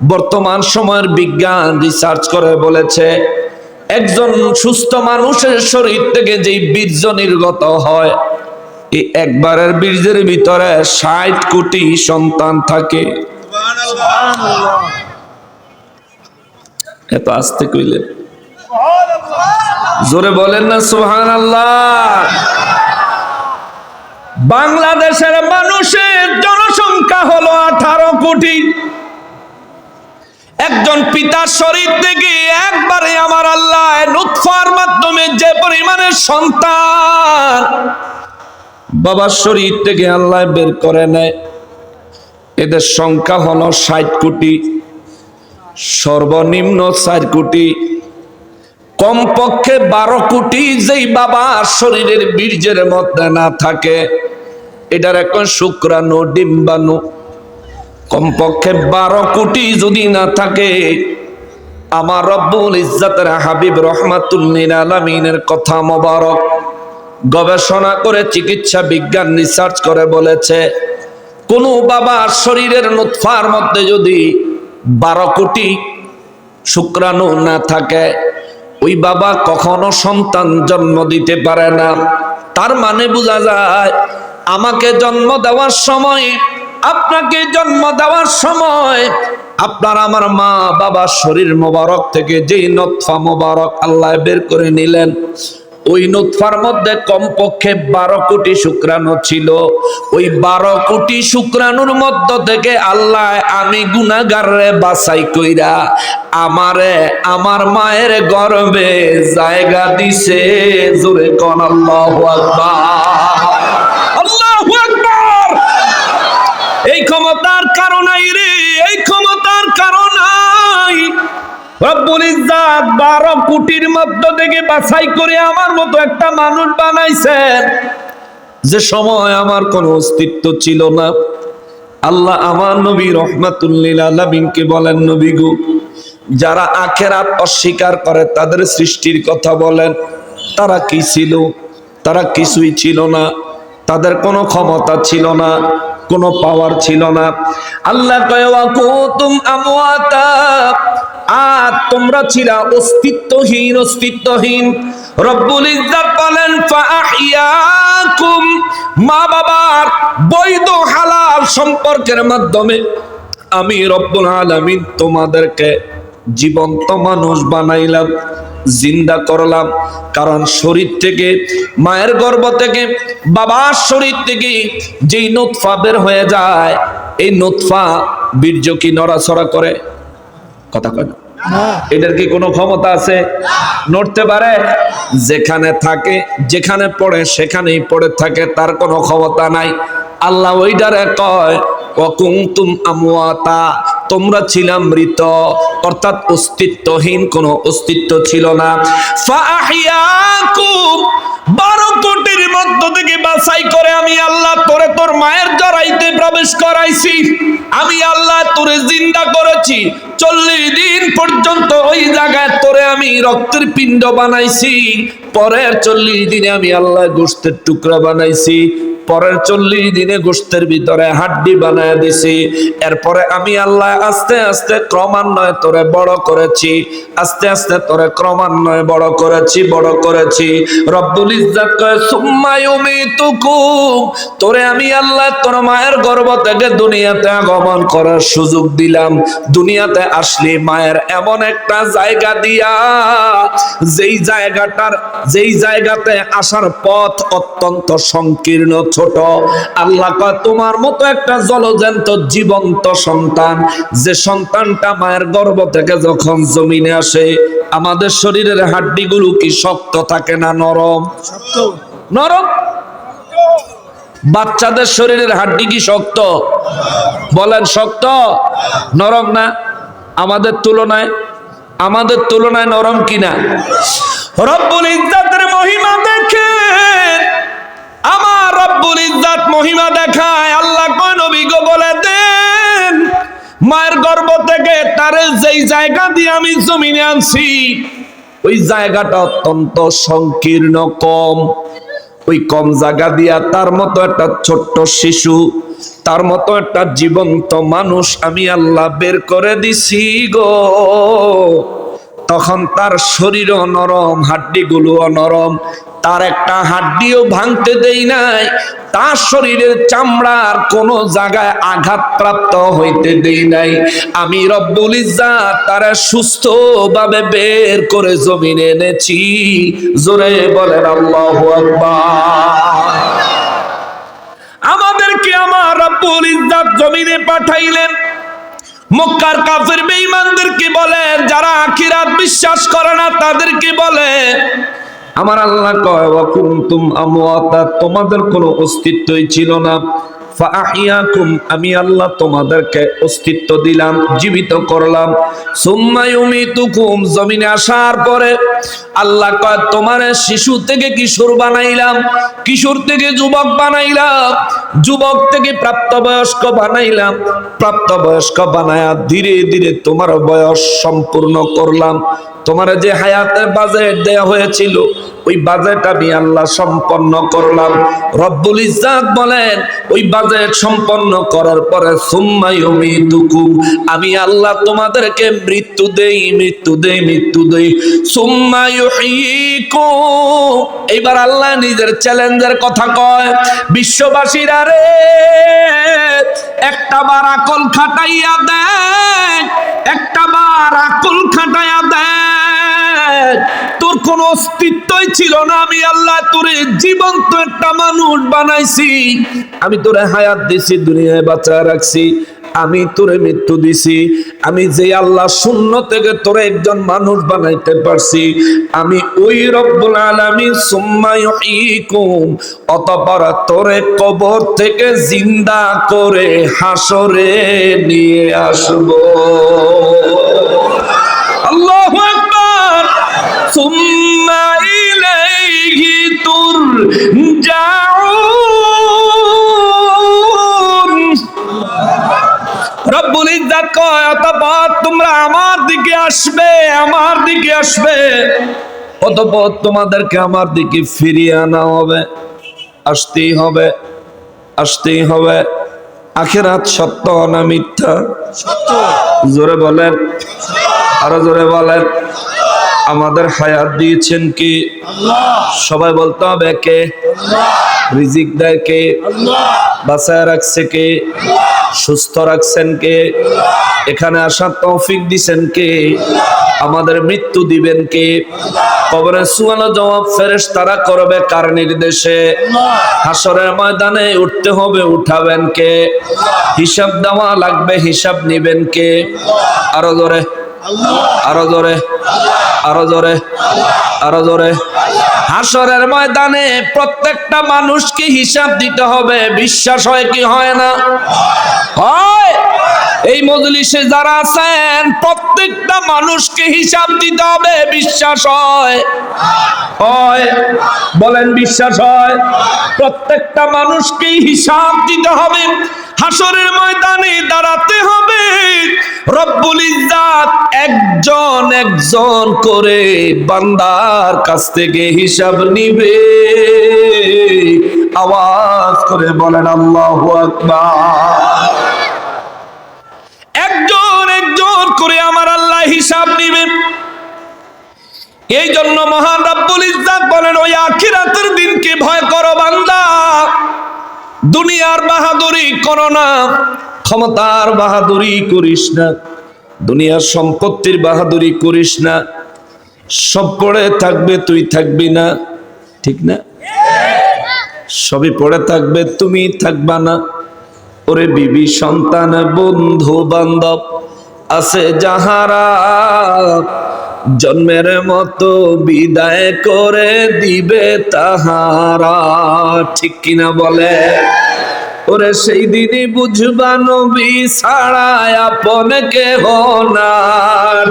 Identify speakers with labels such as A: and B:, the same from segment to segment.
A: বর্তমান সময়ের বিজ্ঞান রিসার্চ করে বলেছে একজন সুস্থ মানুষের শরীর থেকে যেই বীর্য নির্গত হয়, এই একবারের বীর্যের ভিতরে ৬০ কোটি সন্তান থাকে। এত আস্তে কইলেন, জোরে বলেন না সুবহানাল্লাহ। বাংলাদেশের মানুষের জনসংখ্যা হলো 18 কোটি। একজন পিতার শরীর থেকে একবারে আমার আল্লাহ নুতফার মাধ্যমে যে পরিমাণের সন্তান বাবার শরীর থেকে আল্লাহ বের করে নেয়, এদের সংখ্যা হলো ৬০ কোটি। সর্বনিম্ন ৪ কোটি, কমপক্ষে 12 কোটি যেই বাবার শরীরের বীর্যের মধ্যে না থাকে, এটার এখন শুক্রাণু ডিম্বাণু। কমপক্ষে 12 কোটি যদি না থাকে, আমার রব্বুল ইজ্জতের হাবিব রাহমাতুল লিল আলামিনের কথা মোবারক গবেষণা করে চিকিৎসা বিজ্ঞান রিসার্চ করে বলেছে, কোন বাবার শরীরের নুতফার মধ্যে যদি 12 কোটি শুক্রাণু না থাকে, ওই বাবা কখনো সন্তান জন্ম দিতে পারে না। তার মানে বোঝা যায় আমাকে জন্ম দেওয়ার সময়, আপনাকে জন্ম দেওয়ার সময় আপনার আমার মা বাবার শরীর মোবারক থেকে যেই নুতফা মোবারক আল্লাহ বের করে নিলেন, ওই নুতফার মধ্যে কমপক্ষে 12 কোটি শুক্রাণু ছিল। ওই 12 কোটি শুক্রাণুর মধ্য থেকে আল্লাহ আমি গুনাহগারে বাছাই কইরা আমারে আমার মায়ের গর্ভে জায়গা দিছে। জোরে কোন আল্লাহু আকবার, আল্লাহু আকবার। এই ক্ষমতার কারণেই রে, এই ক্ষমতার কারণেই রব্বুল ইজ্জত 12 কোটির মধ্য থেকে বাছাই করে আমার মতো একটা মানুষ বানাইছেন, যে সময় আমার কোনো অস্তিত্ব ছিল না। আল্লাহ আমার নবী রাহমাতুল লিল আলামিনকে বলেন, নবী গো, যারা আখিরাত অস্বীকার করে তাদের সৃষ্টির কথা বলেন, তারা কি ছিল? তারা কিছুই ছিল না, তাদের কোনো ক্ষমতা ছিল না, কোনো পাওয়ার ছিল না। আল্লাহ কয় ওয়া কুতুম আমওয়াতা, আর তোমরা ছিলা অস্তিত্বহীন, অস্তিত্বহীন। রব্বুল ইজ্জত বলেন ফাআহইয়াকুম, মা বাবার বৈধ হালাল সম্পর্কের মাধ্যমে আমি রব্বুল আলামিন তোমাদেরকে জীবন্ত মানুষ বানাইলাম, জিন্দা করলাম। কারণ শরীর থেকে, মায়ের গর্ভ থেকে, বাবার শরীর থেকে যেই নুতফা বের হয়ে যায়, এই নুতফা বীর্য কি নড়াচড়া করে? কথা কয় না, এটার কি কোনো ক্ষমতা আছে? নড়তে পারে? যেখানে থাকে, যেখানে পড়ে সেখানেই পড়ে থাকে, তার কোনো ক্ষমতা নাই। আল্লাহ ওইটারে কয় ওয়াকুনতুম আমওয়াতা, তোমরা ছিলা মৃত, অর্থাৎ অস্তিত্বহীন, কোনো অস্তিত্ব ছিল না। ফাআহইয়াকুম, 12 কোটির মধ্য থেকে বাছাই করে আমি আল্লাহ তোরে তোর মায়ের জরাইতে প্রবেশ করাইছি। আমি আল্লাহ তোরে জিন্দা করেছি। 40 দিন পর্যন্ত ওই জায়গায় তোরে আমি রক্তের পিণ্ড বানাইছি। পরের 40 দিনে আমি আল্লাহ গোশতের টুকরা বানাইছি। পরের 40 দিনে গোশতের ভিতরে হাড্ডি বানায় দিছি। এরপরে আমি আল্লাহ আস্তে আস্তে ক্রমান্বয়ে তোরে বড় করেছি, আস্তে আস্তে তোরে ক্রমান্বয়ে বড় করেছি, বড় করেছি। রব্বুল ইজ্জত কয় সুম্মা ইউমিতুকুম, তোরে আমি আল্লাহ তোর মায়ের গর্ভ থেকে দুনিয়াতে আগমন করার সুযোগ দিলাম। দুনিয়াতে আসলি মায়ের এমন একটা জায়গা দিয়া, যেই জায়গাতে আসার পথ অত্যন্ত সংকীর্ণ, ছোট। আল্লাহ কয় তোমার মতো একটা জলজ্যান্ত জীবন্ত সন্তান, যে সন্তানটা মায়ের গর্ভ থেকে যখন জমিনে আসে, আমাদের শরীরের হাড্ডিগুলো কি শক্ত থাকে না নরম? নরম। বাচ্চাদের শরীরের হাড্ডি কি শক্ত? বলেন শক্ত, নরম না? আমাদের তুলনায় নরম কিনা? রব্বুল ইজ্জতের মহিমা দেখেন, আমার রব্বুল ইজ্জত মহিমা দেখায়। আল্লাহ কয় নবী গো বলে দেন, মায়ের গর্ভ থেকে তারে যেই জায়গা দিয়ে আমি জমিনে আনছি, ওই জায়গাটা অত্যন্ত সংকীর্ণ, কম। ওই কম জায়গা দিয়া তার মতো একটা ছোট্ট শিশু তার মতো একটা জীবন্ত মানুষ আমি আল্লাহ বের করে দিছি গো। তখন তার শরীরও নরম, হাড্ডিগুলোও নরম, তার একটা হাড্ডিও ভাঙতে দেই নাই, তার শরীরের চামড়ার কোনো জায়গায় আঘাতপ্রাপ্ত হইতে দেই নাই। আমি রব্বুল ইজ্জাত তারা সুস্থভাবে বের করে জমিনে এনেছি। জোরে বলেন আল্লাহু আকবার। আমাদেরকে আমার রব্বুল ইজ্জাত জমিনে পাঠাইলেন। মক্কার কাফের বেঈমানদেরকে বলেন, যারা আখিরাত বিশ্বাস করে না তাদেরকে বলে, আমার আল্লাহ কয় ওয়া কুনতুম আমওয়াতা, তোমাদের কোনো অস্তিত্বই ছিল না, ফাআহিয়াকুম, আমি আল্লাহ তোমাদেরকে অস্তিত্ব দিলাম, জীবিত করলাম, সুম্মা ইউমিতুকুম, জমিনে আসার পরে আল্লাহ কয় তোমারে শিশু থেকে কিশোর বানাইলাম, কিশোর থেকে যুবক বানাইলাম, যুবক থেকে প্রাপ্তবয়স্ক বানাইলাম, প্রাপ্তবয়স্ক বানায়া ধীরে ধীরে তোমার বয়স সম্পূর্ণ করলাম। তোমার যে হায়াতের বাজেট দেয়া হয়েছিল ওই বাজেট আমি আল্লাহ সম্পন্ন করলাম। রব্বুল ইজ্জাত বলেন ওই বাজেট সম্পন্ন করার পরে সুম্মা ইউমিতুকুম, আমি আল্লাহ তোমাদেরকে মৃত্যু দেই, মৃত্যু দেই, মৃত্যু দেই, সুম্মা ইউহয়িকুম। এইবার আল্লাহ নিজের চ্যালেঞ্জের কথা কয়, বিশ্ববাসীরা রে, একটা বার আকল খাটাইয়া দেখ, একটা বার আকল খাটাইয়া দেখ, তোর কোন অস্তিত্বই ছিল না, আমি আল্লাহ তোরে জীবন্ত একটা মানুষ বানাইছি, আমি তোরে হায়াত দিছি, দুনিয়ায় বাঁচায় রাখছি, আমি তোরে মৃত্যু দিছি, আমি যে আল্লাহ শূন্য থেকে তোরে একজন মানুষ বানাইতে পারছি, আমি ওই রব্বুল আলামিন সুম্মা ইউহয়িকুম, অতঃপর তোরে কবর থেকে জিন্দা করে হাসরে নিয়ে আসবো। আল্লাহু আকবার। সুম্মা ইলাইহি তুরজাউন। রব্বুল ইজ্জাত কয় অতঃপর তোমরা আমার দিকে আসবে, আমার দিকে আসবে, অতঃপর তোমাদেরকে আমার দিকে ফিরিয়ে আনা হবে, আসতেই হবে, আসতেই হবে। আখিরাত সত্য না মিথ্যা? সত্য। জোরে বলেন, আরো জোরে বলেন। আমাদের হায়াত দিয়েছেন কি আল্লাহ? সবাই বলতে হবে কে? আল্লাহ। রিজিক দেয় কে? আল্লাহ। বাঁচায় রাখছে কে? আল্লাহ। সুস্থ রাখছেন কে? আল্লাহ। এখানে আসার তৌফিক দিবেন কে? আল্লাহ। আমাদের মৃত্যু দিবেন কে? আল্লাহ। কবরে সুয়াল জবাব ফেরেশতারা করবে কার নির্দেশে? আল্লাহ। হাসরের ময়দানে উঠতে হবে, উঠাবেন কে? আল্লাহ। হিসাব দেওয়া লাগবে, হিসাব নিবেন কে? আল্লাহ। আরো জোরে, আরো জোরে, আরো জোরে, আরো জোরে। হাসরের ময়দানে প্রত্যেকটা মানুষকে হিসাব দিতে হবে, বিশ্বাস হয় কি হয় না? হয়। এই মজলিসে যারা আছেন প্রত্যেকটা মানুষকে হিসাব দিতে হবে, বিশ্বাস হয়? হয়। বলেন বিশ্বাস হয়? প্রত্যেকটা মানুষকেই হিসাব দিতে হবে, হাসরের ময়দানে দাঁড়াতে হবে, রব্বুল ইজ্জাত একজন একজন করে বান্দার কাছ থেকে হিসাব নিবে। আওয়াজ করে বলেন আল্লাহু আকবার। একজন একজন করে আমার আল্লাহ হিসাব নিবেন। এই জন্য মহান রব্বুল ইজ্জাত বলেন ওই আখিরাতের দিনকে ভয় করো বান্দা, দুনিয়ার বাহাদুরি করো না, ক্ষমতার বাহাদুরি করিস না, দুনিয়ার সম্পত্তির বাহাদুরি করিস না, সব পড়ে থাকবে তুই থাকবি না, ঠিক না? সবই পড়ে থাকবে তুমি থাকবা না। ওরে বিবি সন্তান বন্ধু বান্ধব আছে যাহারা, জন্মের মতো বিদায় করে দিবে তাহারা, ঠিক কিনা বলে? ওরে সেই দিনই বুঝবা নবী ছাড়া আপন কেহ না,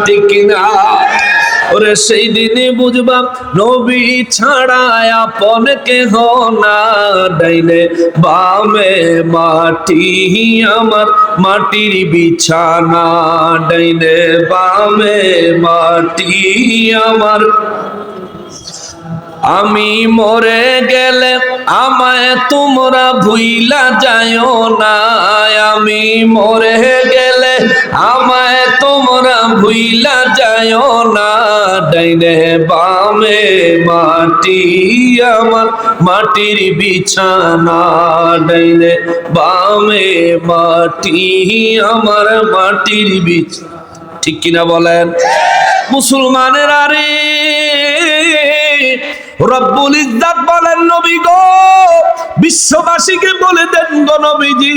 A: ঠিক কিনা? ওরে সেই দিনই বুঝবা নবী ছাড়া আপন কেহ না, ডাইনে বামে মাটি আমার মাটির বিছানা, ডাইনে বামে মাটি আমার। আমি মরে গেলে আমায় তোমরা ভুইলা যায়ও না, আমি মরে গেলে আমায় তোমরা ভুইলা যায়ও না। ডাইনে বামে মাটি আমার মাটির বিছানা, ডাইনে বামে মাটি আমার মাটির বিছানা। ঠিক কিনা বলেন মুসলমানের? আরে রব্বুল ইজ্জত বলেন, নবী গো বিশ্ববাসীকে বলে দেন গো নবীজি,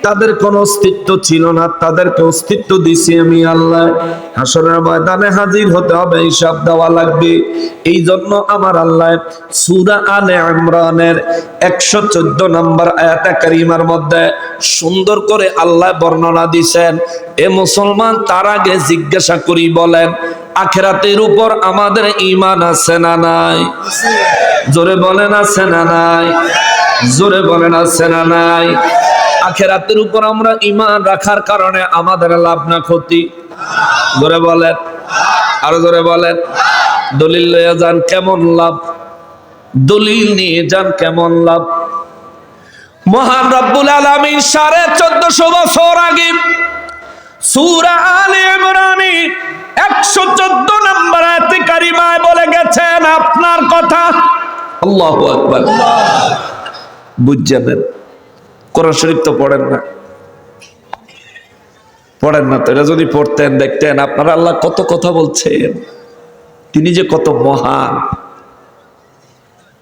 A: তাদের কোনো অস্তিত্ব ছিল না, তাদেরকে অস্তিত্ব দিছি আমি আল্লাহ। হাসরের ময়দানে হাজির হতে হবে, হিসাব দেওয়া লাগবে। এই জন্য আমার আল্লাহ সূরা আলে ইমরানের 114 নম্বর আয়াতে কারিমার মধ্যে সুন্দর করে আল্লাহ বর্ণনা দিয়েছেন। এ মুসলমান, তার আগে জিজ্ঞাসা করি, বলেন আখিরাতের উপর আমাদের ঈমান আছে না নাই? জোরে বলেন আছে না নাই? জোরে বলেন আছে না নাই? আখিরাতের উপর আমরা ঈমান রাখার কারণে আমাদের লাভ না ক্ষতি? জোরে বলেন, আরো জোরে বলেন। দলিল লয়ে যান, কেমন লাভ? দলিল নিয়ে যান, কেমন লাভ? মহান রব্বুল আলামিন 1450 বছর আগে সূরা আলে ইমরানে 114 নম্বর আয়াতে কারিমায় বলে গেছেন আপনার কথা। আল্লাহু আকবার। বুঝছেন? কোরআন শরীফ তো পড়েন না, পড়েন না তো। এটা যদি পড়তেন, দেখতেন আপনারা আল্লাহ কত কথা বলছেন, তিনি যে কত মহান,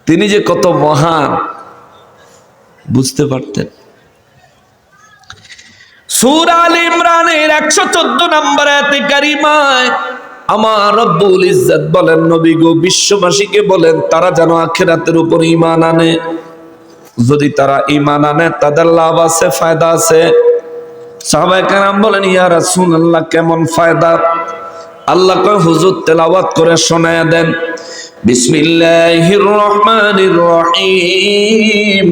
A: তিনি যে কত মহান, বুঝতে পারতেন। সূরা আল ইমরানের 114 নম্বর আয়াতে কারিমায় আমার রব্বুল ইজ্জত বলেন, নবী গো বিশ্ববাসীকে বলেন তারা যেন আখিরাতের উপর ঈমান আনে। যদি তারা ঈমান আনে তাদের লাভ আছে, ফায়দা আছে। সাহাবায়ে কেরাম বলেন, ইয়া রাসূলুল্লাহ কেমন ফায়দা? আল্লাহ কয়, হুজুর তেলাওয়াত করে শোনায়া দেন। বিসমিল্লাহির রহমানির রহিম।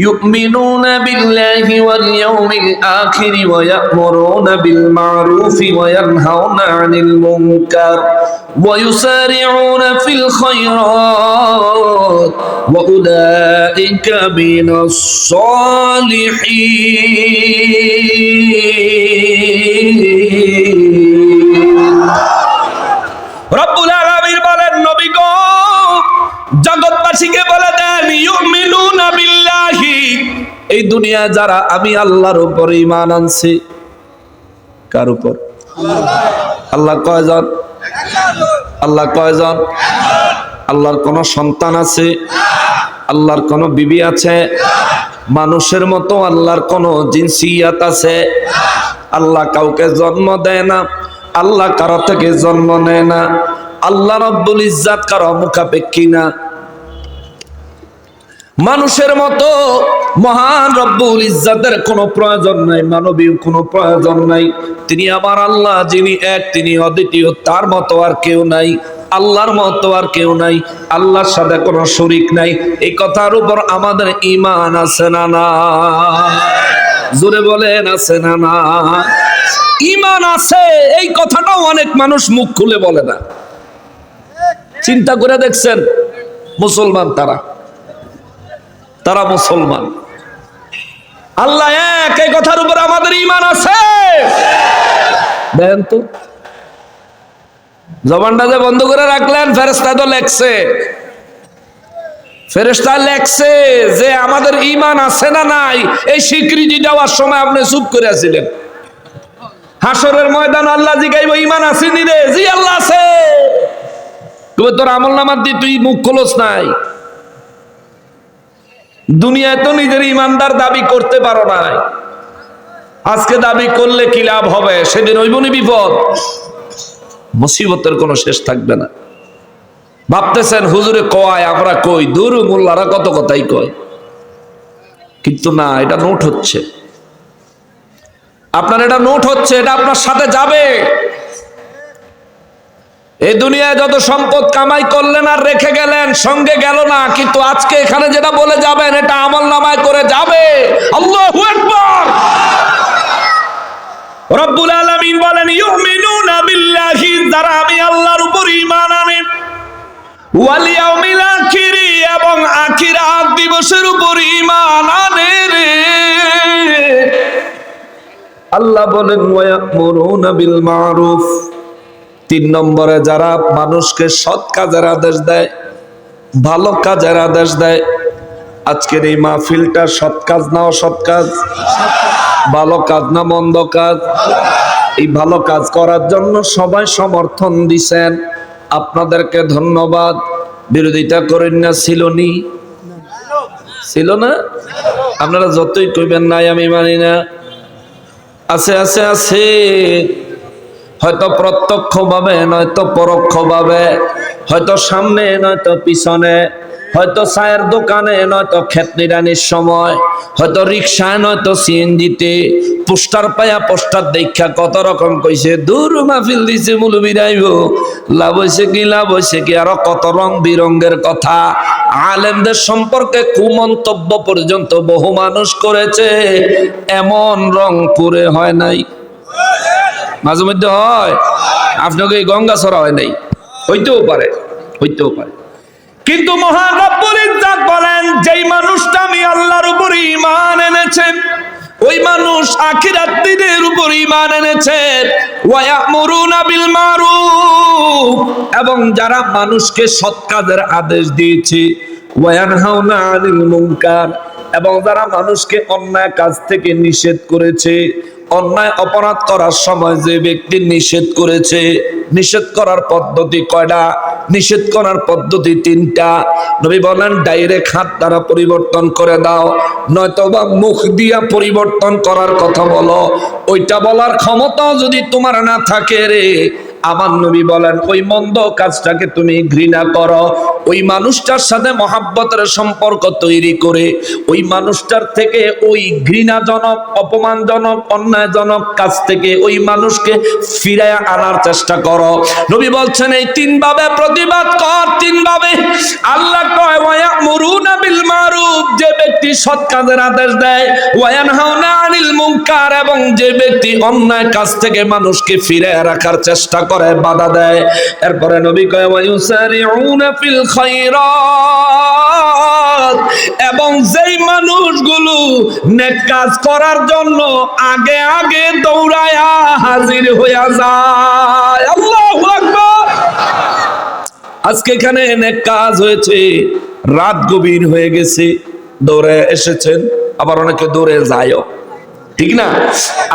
A: يؤمنون بالله واليوم الآخر ويأمرون بالمعروف وينهون عن المنكر ويسارعون في الخيرات وأولئك من الصالحين। রব্বুল আলামিন বলেন, নবী গো জগৎবাসীকে বলে দেন, ইউমিনুনা বিল্লাহি, এই দুনিয়া যারা আমি আল্লাহর উপর ঈমান আনছে। কার উপর? আল্লাহ কয়জন? আল্লাহ কয়জন? আল্লাহর কোন সন্তান আছে? আল্লাহর কোন বিবি আছে? মানুষের মতো আল্লাহর কোন জিনসিয়াত আছে? আল্লাহ কাউকে জন্ম দেয় না, আল্লাহ কারো থেকে জন্ম নেয় না। আল্লাহ রব্বুল ইজ্জত কারো মুখাপেক্ষী না। মানুষের মতো মহান রব্বুল ইজ্জতের কোনো প্রয়োজন নাই, মানবীয় কোনো প্রয়োজন নাই। তিনি আমার আল্লাহ, যিনি এক, তিনি অদ্বিতীয়, তার মতো আর কেউ নাই, আল্লাহর মতো আর কেউ নাই, আল্লাহর সাথে কোনো শরীক নাই। এই কথার উপর আমাদের ঈমান আছে না না? জোরে বলেন আছে না না? ঈমান আছে, এই কথাটাও অনেক মানুষ মুখ খুলে বলে না। চিন্তা করে দেখছেন? মুসলমান তারা মুসলমান, আল্লাহ এক, এই কথার উপর আমাদের ঈমান আছে। দেখেন তো, জবানটা যে বন্ধ করে রাখলেন, ফেরেশতা তো লেখছে, ফেরেশতা লেখছে যে আমাদের ঈমান আছে না নাই। এই স্বীকৃতি দেওয়ার সময় আপনি চুপ করে আছিলেন। হাসরের ময়দান আল্লাহ জিগাইব, ঈমান আছে নি রে? জি আল্লাহ আছে। তবে তোর আমলনামার দিয়ে তুই মুখ খোলস নাই। দুনিয়ায় তো নিজের ইমানদার দাবি করতে পারো নাই, আজকে দাবি করলে কি লাভ হবে? সেদিন হইবনি বিপদ, মুসিবতের কোনো শেষ থাকবে না। ভাবতেছেন হুজুরে কয়, আমরা কই, দূর মোল্লারা কত কথাই কয়, কিন্তু না, এটা নোট হচ্ছে। আপনার এটা নোট হচ্ছে, এটা আপনার সাথে যাবে। এই দুনিয়ায় যত সম্পদ কামাই করলেন আর রেখে গেলেন, সঙ্গে গেল না, কিন্তু আজকে এখানে যেটা বলে যাবেন এটা আমলনামায় করে যাবে। আল্লাহু আকবার। রব্বুল আলামিন বলেন, ইউমিনুনা বিল্লাহি, যারা আমি আল্লাহর উপর ঈমান আনে, ওয়াল ইয়াউমিল আল্লাহ বলেন ওয়ায়ামুরুনা বিল মারুফ। 3 নম্বরে যারা মানুষকে সৎ কাজের আদেশ দেয়, ভালো কাজের আদেশ দেয়। আজকের এই মাহফিলটা সৎ কাজ না অসৎ কাজ? ভালো কাজ না মন্দ কাজ? এই ভালো কাজ করার জন্য সবাই সমর্থন দিছেন, আপনাদেরকে ধন্যবাদ। বিরোধিতা করেন না, ছিল না? আপনারা যতই কইবেন নাই আমি মানি না, আছে আছে আছে। হয়তো প্রত্যক্ষভাবে নয়তো পরোক্ষভাবে, হয়তো সামনে নয়তো পিছনে, হয়তো চায়ের দোকানে নয়তো ক্ষেত নিড়ানির সময়, হয়তো রিক্সায় নয়তো সিএনজিতে। পোস্টার পায়া পোস্টার দেখা কত রকম কইছে, দূর মাহফিল দিছে মুলুবিরাইব, লাভ হইছে কি আরো কত রং বিরঙ্গের কথা। আলেমদের সম্পর্কে কুমন্তব্য পর্যন্ত বহু মানুষ করেছে, এমন রংপুরে হয় নাই? মাঝে মধ্যে হয়, আপনাকে এই গঙ্গা ছড়া হয় নাই, হইতেও পারে। কিন্তু মহান রব্বুল ইজ্জত বলেন, যেই মানুষটা আমি আল্লাহর উপর ঈমান এনেছেন, ওই মানুষ আখিরাত দিনের উপর ঈমান এনেছে। ওয়া ইয়ামুরুনা বিল মারুফ, এবং যারা মানুষকে সৎ কাজের আদেশ দিয়েছে। ওয়া ইয়ানহাউনা আনিল মুনকার, এবং যারা মানুষকে অন্যায় কাজ থেকে নিষেধ করেছে। অন্যায় অপরাধ করার সময় যে ব্যক্তি নিষেধ করেছে, নিষেধ করার পদ্ধতি কয়টা? নিষেধ করার পদ্ধতি 3টা। নবী বলেন, ডাইরেক্ট হাত দ্বারা পরিবর্তন করে দাও, নয়তোবা মুখ দিয়া পরিবর্তন করার কথা বলো। ওইটা বলার ক্ষমতা যদি তোমার না থাকে রে, আমার নবী বলেন ওই মন্দ কাজটাকে তুমি ঘৃণা করো। ওই মানুষটার সাথে মহাব্বতের সম্পর্ক তৈরি করে ওই মানুষটার থেকে ওই ঘৃণাজনক, অপমানজনক, অন্যায়জনক কাজ থেকে ওই মানুষকে ফিরায় আনার চেষ্টা করো। নবী বলছেন এই 3 ভাবে প্রতিবাদ কর। 3 ভাবে আল্লাহ কয় ওয়ায়ামুরুনা বিল মারুফ, যে ব্যক্তি সৎ কাজের আদেশ দেয়, ওয়ায়ানহাউনা আনিল মুনকার, এবং যে ব্যক্তি অন্যায় কাজ থেকে মানুষকে ফিরায় রাখার চেষ্টা করে, বাধা দেয়। এরপরে নবী কয় ওয়ায়ুসারিউনা ফিল খায়রাত, এবং যেই মানুষগুলো নেক কাজ করার জন্য আগে আগে দৌড়ায়া হাজির হইয়া যায়। আল্লাহু আকবার। আজকে এখানে নেক কাজ হয়েছে, রাত গভীর হয়ে গেছে, দৌড়ে এসেছেন, আবার অনেকে দৌড়ে যায়ও, ঠিক না?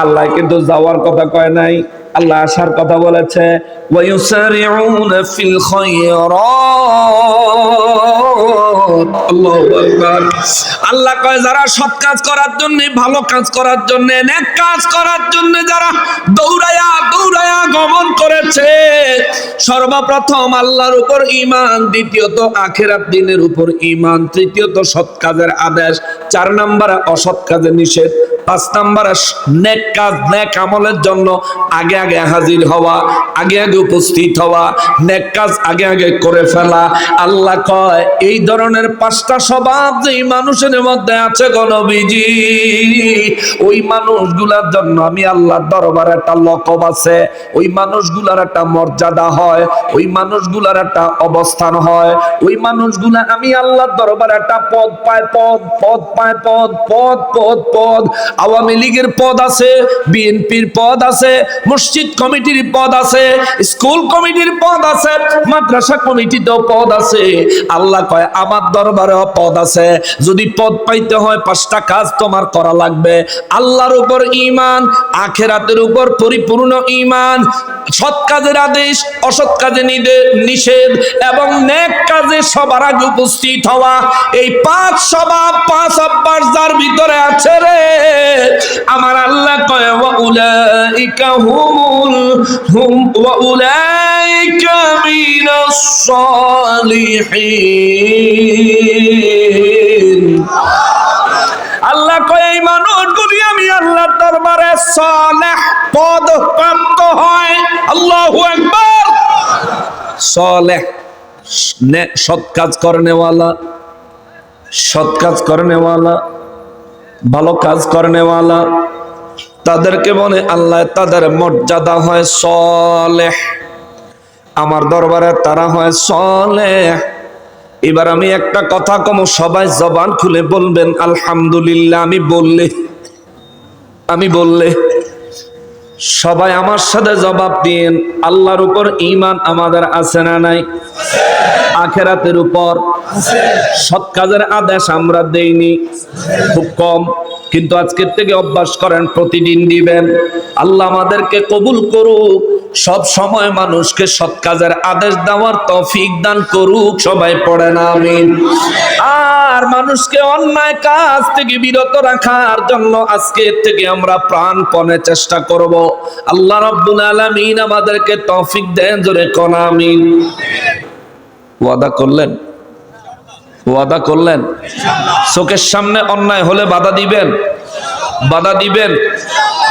A: আল্লাহ কিন্তু যাওয়ার কথা কয় নাই, আল্লাহ আসার কথা বলেছে। ওয়ায়ুসারিউনা ফিল খায়রাত, আল্লাহু আকবার। আল্লাহ কয় যারা সৎ কাজ করার জন্য, ভালো কাজ করার জন্য, নেক কাজ করার জন্য যারা দৌড়ায়া দৌড়ায়া গমন করেছে, সর্বপ্রথম আল্লাহর উপর ঈমান, দ্বিতীয়ত আখিরাত দিনের উপর ঈমান, তৃতীয়ত সৎ কাজের আদেশ, 4 নম্বরে অসৎ কাজের নিষেধ, 5 নম্বরে নেক কাজ, নেক আমলের জন্য আগে আগে হাজির হওয়া, আগে আগে উপস্থিত হওয়া, নেক কাজ আগে আগে করে ফেলা। আল্লাহ কয় এই ধরনের 5টা স্বভাব যেই মানুষের মধ্যে আছে গো নবীজি, ওই মানুষগুলোর জন্য আমি আল্লাহর দরবারে একটা লকব আছে, ওই মানুষগুলার একটা মর্যাদা হয়, ওই মানুষগুলার একটা অবস্থান হয়, ওই মানুষগুলা আমি আল্লাহর দরবারে একটা পদ পায়, পদ পায়, পদ। আওয়ামী লীগের পদ আছে, বিএনপির পদ আছে, মসজিদ কমিটির পদ আছে, স্কুল কমিটির পদ আছে, মাদ্রাসা কমিটিতেও পদ আছে। আল্লাহ কয় আমার দরবারেও পদ আছে। যদি পদ পাইতে হয় 5টা কাজ তোমার করা লাগবে। আল্লাহর উপর ঈমান, আখিরাতের উপর পরিপূর্ণ ঈমান, সৎ কাজের আদেশ, অসৎ কাজে নিষেধ, এবং নেক কাজে সবার আগে উপস্থিত হওয়া। এই 5 স্বভাব, 5 অভ্যাস যার ভিতরে আছে রে, আমার আল্লাহ কয় ওয়াউলাইকা ওয়াউলাইকা মিনাস সালিহিন। আল্লাহ কয় এই মানুষগুলি আমি আল্লাহর দরবারে সালেহ পদ প্রাপ্ত হয়। আল্লাহু আকবার। সালেহ, সৎ কাজ করনেওয়ালা, সৎ কাজ করনেওয়ালা, ভালো কাজ করনেওয়ালা, তাদেরকে বলে আল্লাহ, তাদের মর্যাদা হয় সালেহ। আমার দরবারে তারা হয় সালেহ। এবার আমি একটা কথা কম, সবাই জবান খুলে বলবেন আলহামদুলিল্লাহ। আমি বললে সবাই আমার সাথে জবাব দিন, আল্লাহর উপর ঈমান আমাদের আছে না নাই? আখিরাতের উপর সৎ কাজের আদেশ আমরা দেইনি, খুব কম। কিন্তু আজকের থেকে অভ্যাস করেন, প্রতিদিন দিবেন। আল্লাহ আমাদেরকে কবুল করুক, সব সময় মানুষকে সৎ কাজের আদেশ দেওয়ার তৌফিক দান করুক। সবাই পড়েন আমিন। আর মানুষকে অন্যায় কাজ থেকে বিরত রাখার জন্য আজকে থেকে আমরা প্রাণপণে চেষ্টা করব। আল্লাহ রাব্বুল আলামিন আমাদেরকে তৌফিক দেন, জোরে কোন আমিন। ওয়াদা করলেন? ওয়াদা করলেন? চোখের সামনে অন্যায় হলে বাধা দিবেন? বাধা দিবেন?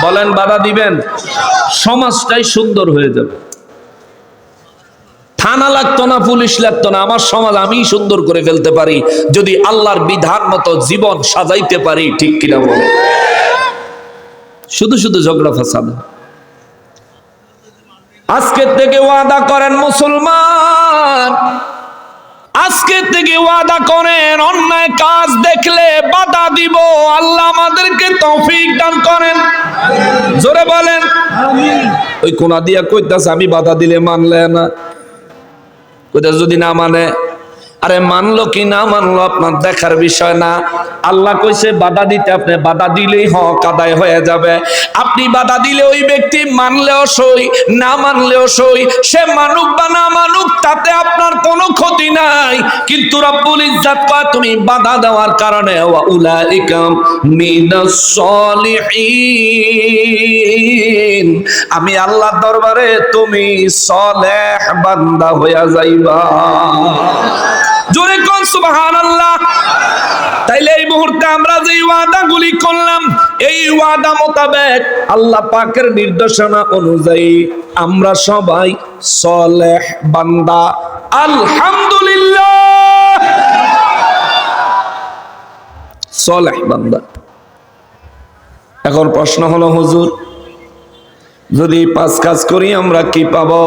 A: বলেন বাধা দিবেন? সমাজটাই সুন্দর হয়ে যাবে। থানা লাগতো না, পুলিশ লাগতো না, আমার সমাজ আমি সুন্দর করে ফেলতে পারি যদি আল্লাহর বিধান মতো জীবন সাজাইতে পারি। ঠিক কিনা বলে? শুধু শুধু ঝগড়া ফাসাদ। আজকে থেকে ওয়াদা করেন মুসলমান, আজকে থেকে ওয়াদা করেন, অন্যায় কাজ দেখলে বাধা দিব। আল্লাহ আমাদেরকে তৌফিক দান করেন, জোরে বলেন আমিন। ওই কোনা দিয়া কইতাছে আমি বাধা দিলে মানলে না, কইতাছে যদি না মানে, আরে মানলো কি না মানলো আপনার দেখার বিষয় না। আল্লাহ কইছে বাধা দিতে, আপনি বাধা দিলেই হক আদায় হয়ে যাবে। আপনি বাধা দিলে ওই ব্যক্তি মানলেও সই, না মানলেও সই, সে মানুক বা না মানুক তাতে আপনার কোনো ক্ষতি নাই। কিন্তু রব্বুল ইজ্জত কয় তুমি বাধা দেওয়ার কারণে ওয়া উলাইকা মিনাস সলিহিন, আমি আল্লাহর দরবারে তুমি সলেহ বান্দা হয়ে যাইবা। জোরে কোন সুবহানাল্লাহ। তাইলে এই মুহূর্তে আমরা যে ওয়াদাগুলি করলাম, এই ওয়াদা মোতাবেক আল্লাহ পাকের নির্দেশনা অনুযায়ী আমরা সবাই সলেহ বান্দা। আলহামদুলিল্লাহ, সলেহ বান্দা। এখন প্রশ্ন হলো, হুজুর যদি 5 কাজ করি আমরা কি পাবো?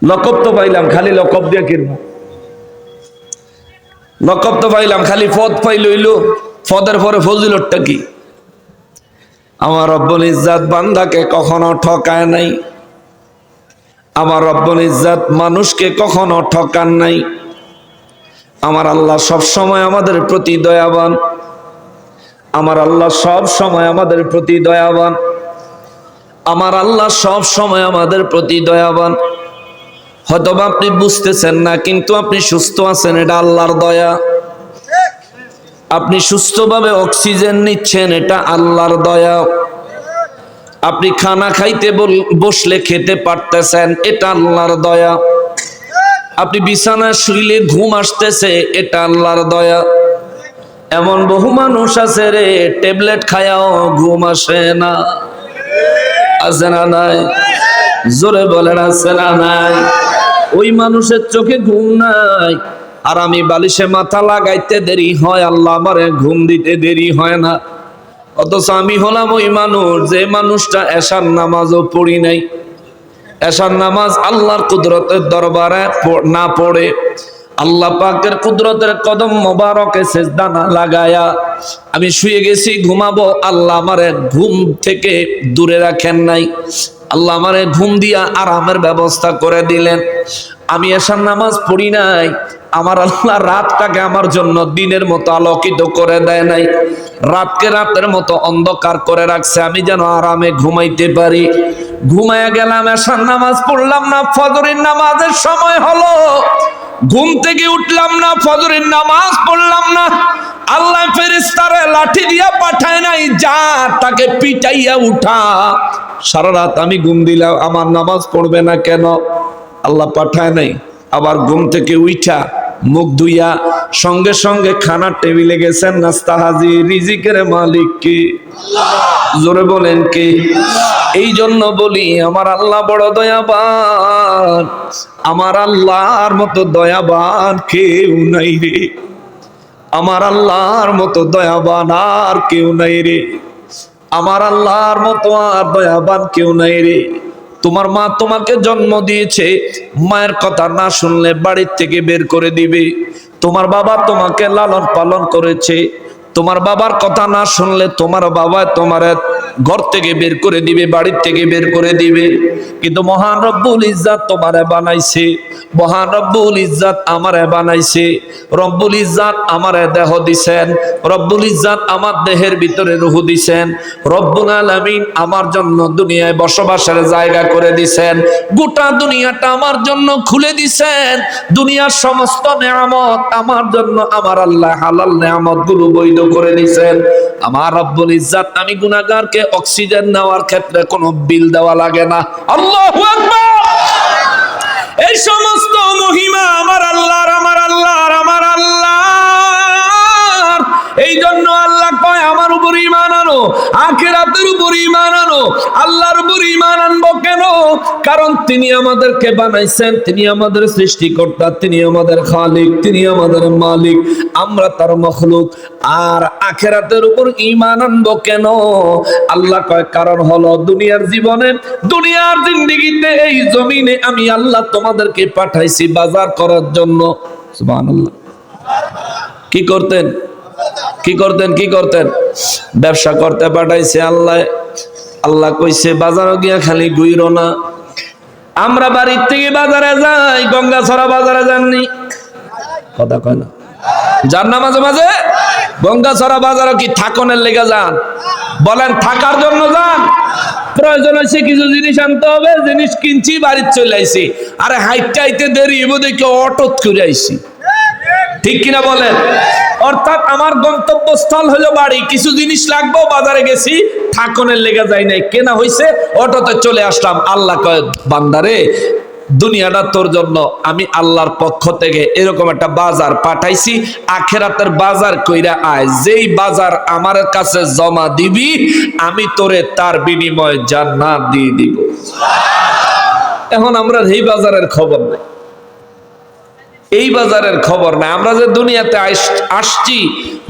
A: লকব তো পাইলাম, খালি লকব দিয়ে কিনবো। লকব তো পাইলাম, খালি পদ পাই লইল, পদের পরে ফজিলতটা কি? আমার রব্বুল ইজ্জত বান্দাকে কখনো ঠকায় নাই, আমার রব্বুল ইজ্জত মানুষকে কখনো ঠকান নাই। আমার আল্লাহ সব সময় আমাদের প্রতি দয়াবান, আমার আল্লাহ সব সময় আমাদের প্রতি দয়াবান, আমার আল্লাহ সব সময় আমাদের প্রতি দয়াবান। হয়তোবা আপনি বুঝতেছেন না, কিন্তু আপনি সুস্থ আছেন, এটা আল্লাহর দয়া। আপনি সুস্থভাবে অক্সিজেন নিচ্ছেন, এটা আল্লাহর দয়া। আপনি খানা খাইতে বসলে খেতে পারতেছেন, এটা আল্লাহর দয়া। আপনি বিছানায় শুইলে ঘুম আসতেছে, এটা আল্লাহর দয়া। এমন বহু মানুষ আছে রে, ট্যাবলেট খায়াও ঘুম আসে না। আছে না নাই? জোরে বলেন আছে না নাই? ওই মানুষের চোখে ঘুম নাই, আর আমি বালিশে মাথা লাগাইতে দেরি হয়, আল্লাহ আমারে ঘুম দিতে দেরি হয় না। অথচ আমি হলাম ওই মানুষ, যে মানুষটা এশার নামাজও পড়ি নাই। এশার নামাজ আল্লাহর কুদরতের দরবারে না পড়ে, আল্লাহ পাকের কুদরতের কদম মোবারকে সেজদা না লাগায়া আমি শুয়ে গেছি ঘুমাবো। আল্লাহ আমারে ঘুম থেকে দূরে রাখেন নাই, আল্লাহ আমারে ঘুম দিয়া আরামের ব্যবস্থা করে দিলেন। আমি এশার নামাজ পড়ি নাই, আমার আল্লাহ রাতটাকে আমার জন্য দিনের মতো আলোকিত করে দেয় নাই, রাতকে রাতের মতো অন্ধকার করে রাখছে, আমি যেন আরামে ঘুমাইতে পারি। ঘুমাইয়া গেলাম, এশার নামাজ পড়লাম না, ফজরের নামাজের সময় হলো, ঘুম থেকে উঠলাম না, ফজরের নামাজ পড়লাম না। আল্লাহ ফেরেশতারে লাঠি দিয়া পাঠায় নাই, যা তাকে পিটাইয়া উঠা। সারা রাত আমি ঘুম দিলাম, আমার নামাজ পড়বে না কেন? আল্লাহ পাঠায় নাই। আবার ঘুম থেকে উঠা মুখ ধুইয়া সঙ্গে সঙ্গে খানার টেবিলে গেছেন, নাস্তা হাজির। রিজিকের মালিক কে? জোরে বলেন কে? এই জন্য বলি আমার আল্লাহ বড় দয়াবান, আমার আল্লাহর মতো দয়াবান কেউ নাই রে, আমার আল্লাহর মতো দয়াবান আর কেউ নাই রে, আমার আল্লাহর মতো আর দয়াবান কেউ নাই রে। তোমার মা তোমাকে জন্ম দিয়েছে, মায়ের কথা না শুনলে বাড়ির থেকে বের করে দিবে। তোমার বাবা তোমাকে লালন পালন করেছে, তোমার বাবার কথা না শুনলে তোমার বাবা তোমার ঘর থেকে বের করে দিবে, বাড়ির থেকে বের করে দিবে। কিন্তু মহান রব্বুল ইজ্জাত তোমারে বানাইছে, মহান রব্বুল ইজ্জাত আমারে বানাইছে, রব্বুল ইজ্জাত আমারে দেহ দিছেন, রব্বুল ইজ্জাত আমার দেহের ভিতরে রূহ দিছেন, রব্বুল আলামিন আমার জন্য দুনিয়ায় বসবাসের জায়গা করে দিছেন, গোটা দুনিয়াটা আমার জন্য খুলে দিছেন, দুনিয়ার সমস্ত নেয়ামত আমার জন্য আমার আল্লাহ হালাল নেয়ামত গুলো বৈধ করে দিছেন। আমার রব্বুল ইজ্জাত আমি গুনাহগারকে অক্সিজেন নেওয়ার ক্ষেত্রে কোনো বিল দেওয়া লাগে না। আল্লাহু আকবার। এই সমস্ত মহিমা আমার আল্লাহর, আমার আল্লাহর, আমার আল্লাহর। এই জন্য আল্লাহ কয় আমার উপর ঈমান আনো, আখিরাতের উপর ঈমান আনো। আল্লাহর উপর ঈমান আনবো কেন? কারণ তিনি আমাদেরকে বানাইছেন, তিনি আমাদের সৃষ্টিকর্তা, তিনি আমাদের খালিক, তিনি আমাদের মালিক, আমরা তার মখলুক। আর আখিরাতের উপর ঈমান আনবো কেন? আল্লাহ কয় কারণ হলো দুনিয়ার জীবনে, দুনিয়ার জিন্দেগিতে, এই জমিনে আমি আল্লাহ তোমাদেরকে পাঠাইছি বাজার করার জন্য। সুবহানাল্লাহ। কি করতেন? কি করতেন? কি করতেন? ব্যবসা করতে পাঠাইছে আল্লাহ। আল্লাহ কইছে বাজারে গিয়া খালি ঘুইরো না। আমরা বাড়ির থেকে বাজারে যাই, গঙ্গাছড়া বাজারে যাননি? কথা কয় না, যান না মাঝে মাঝে? গঙ্গাছড়া বাজারে কি থাকনের লেগে যান? বলেন থাকার জন্য যান? প্রয়োজন হয়েছে কিছু জিনিস আনতে হবে, জিনিস কিনছি, বাড়িতে চলে আইছি। আরে হাইটে হাইটে দেরি এবার দেখে অটোত করে আইছি, ঠিক কিনা বলেন? অর্থাৎ আমার গন্তব্যস্থল হলো বাড়ি, কিছু জিনিস লাগবে, বাজারে গেছি, থাকনের লেগে যাই নাই, কেনা হইছে, অটোতে চলে আসলাম। আল্লাহ কয় বান্দারে দুনিয়াটা তোর জন্য আমি আল্লাহর পক্ষ থেকে এরকম একটা বাজার পাঠাইছি, আখিরাতের বাজার কইরা আয়। যেই বাজার আমার কাছে জমা দিবি আমি তোরে তার বিনিময়ে জান্নাত দিয়ে দিব। এখন আমরা এই বাজারের খবর নাই, এই বাজারের খবর নাই। আমরা যে দুনিয়াতে আসছি,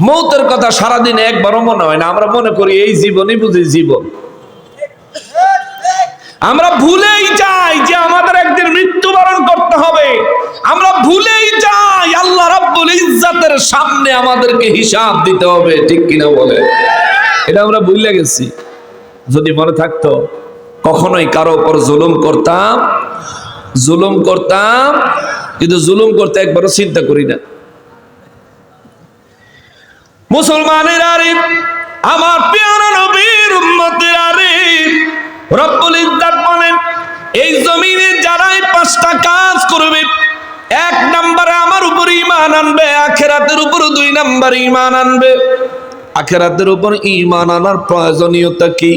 A: মৌতের কথা সারাদিন একবারও মনে হয় না। আমরা মনে করি এই জীবনই বুঝি জীবন। আমরা ভুলেই যাই যে আমাদের একদিন মৃত্যুবরণ করতে হবে। আমরা ভুলেই যাই আল্লাহ রাব্বুল ইজ্জাতের সামনে আমাদেরকে হিসাব দিতে হবে, ঠিক কিনা বলে? এটা আমরা ভুলে গেছি। যদি মনে থাকতো কখনোই কারো উপর জুলুম করতাম, জুলুম করতাম, কিন্তু জুলুম করতে একবারও চিন্তা করি না। মুসলমানের আরে, আমার প্রিয় নবীর উম্মতের আরে, রব্বুল ইজ্জাত বলেন এই জমিনে যারাই পাঁচটা কাজ করবে, এক নম্বরে আমার উপর ঈমান আনবে, আখিরাতের উপর দুই নম্বরে ঈমান আনবে। আখিরাতের উপর ঈমান আনার প্রয়োজনীয়তা কি?